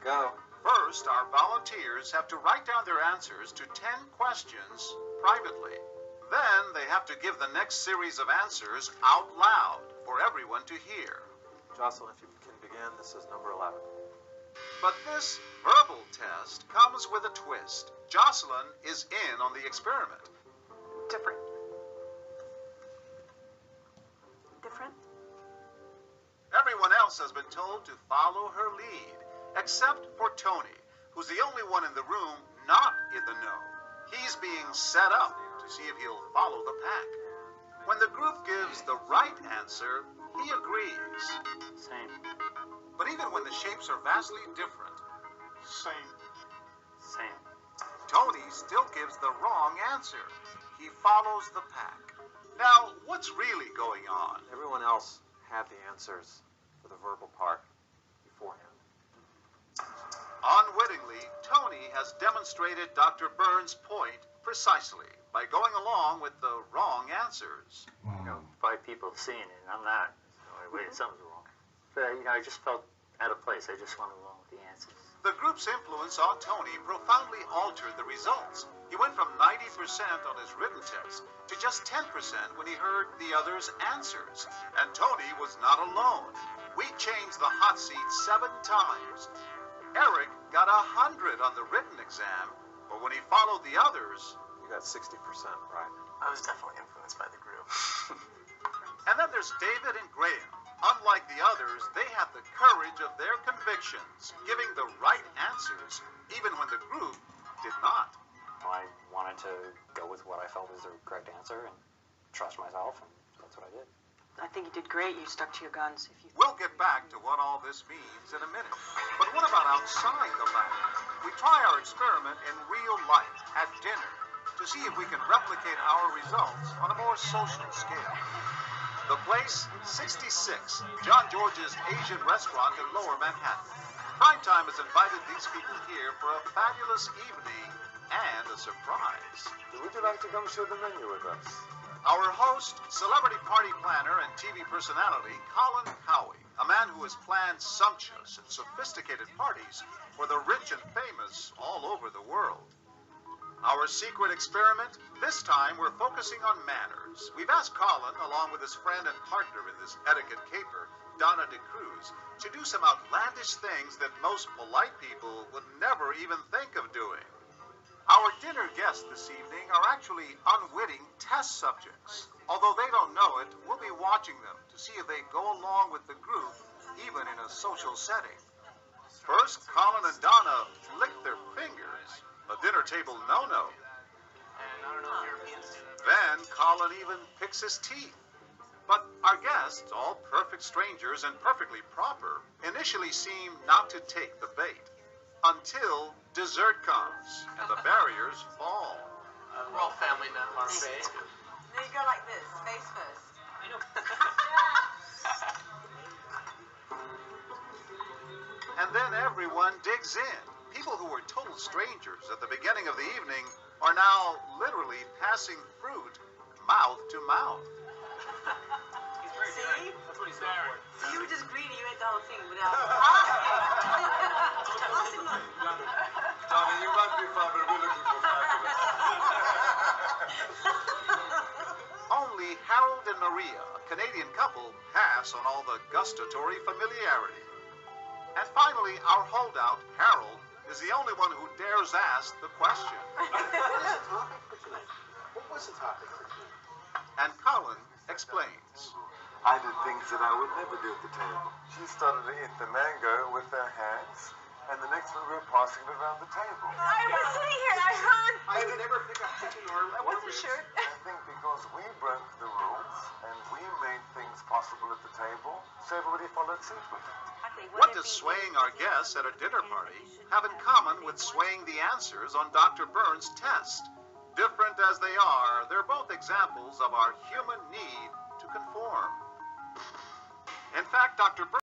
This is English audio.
Go. First, our volunteers have to write down their answers to 10 questions privately. Then they have to give the next series of answers out loud for everyone to hear. Jocelyn, if you can begin, this is number 11. But this verbal test comes with a twist. Jocelyn is in on the experiment. Different. Different? Everyone else has been told to follow her lead, except for Tony, who's the only one in the room not in the know. He's being set up to see if he'll follow the pack. When the group gives the right answer, he agrees. Same. But even when the shapes are vastly different, Same. Tony still gives the wrong answer. He follows the pack. Now, what's really going on? Everyone else had the answers for the verbal part beforehand. Unwittingly, Tony has demonstrated Dr. Burns' point precisely by going along with the wrong answers. You know, 5 people have seen it, and I'm not. So wait, something's wrong. But, I just felt out of place. I just went along with the answers. The group's influence on Tony profoundly altered the results. He went from 90% on his written test to just 10% when he heard the others' answers. And Tony was not alone. We changed the hot seat 7 times. Eric got 100 on the written exam, but when he followed the others... You got 60% right. I was definitely influenced by the group. And then there's David and Graham. Unlike the others, they had the courage of their convictions, giving the right answers, even when the group did not. I wanted to go with what I felt was the correct answer and trust myself, and that's what I did. I think you did great. You stuck to your guns. We'll get back to what all this means in a minute. But what about outside the lab? We try our experiment in real life, at dinner, to see if we can replicate our results on a more social scale. The place, 66, John George's Asian restaurant in Lower Manhattan. Primetime has invited these people here for a fabulous evening and a surprise. Would you like to come share the menu with us? Our host, celebrity party planner and TV personality, Colin Howie, a man who has planned sumptuous and sophisticated parties for the rich and famous all over the world. Our secret experiment, this time we're focusing on manners. We've asked Colin, along with his friend and partner in this etiquette caper, Donna DeCruz, to do some outlandish things that most polite people would never even think of doing. Our dinner guests this evening are actually unwitting test subjects. Although they don't know it, we'll be watching them to see if they go along with the group, even in a social setting. First, Colin and Donna lick their fingers, a dinner table no-no. Then Colin even picks his teeth. But our guests, all perfect strangers and perfectly proper, initially seem not to take the bait. Until dessert comes and the barriers fall. We're all family now, Marseille. No, you go like this, face first. I know. And then everyone digs in. People who were total strangers at the beginning of the evening are now literally passing fruit mouth to mouth. He's very See? good. That's what he's there for. So you were just greedy, you ate the whole thing without asking. Donna, you must be fun, but we're looking for fabulous. Only Harold and Maria, a Canadian couple, pass on all the gustatory familiarity. And finally, our holdout, Harold, is the only one who dares ask the question. What was the topic for tonight? And Colin explains. I did things that I would never do at the table. She started to eat the mango with her hands, and the next one we were passing it around the table. I was sitting here and I heard. I could never pick up chicken or... I wasn't sure. I think because we broke the rules, and we made things possible at the table, so everybody followed suit with it. What does swaying our guests at a dinner party have in common with swaying the answers on Dr. Burns' test? Different as they are, they're both examples of our human need to conform. In fact, Dr. Burns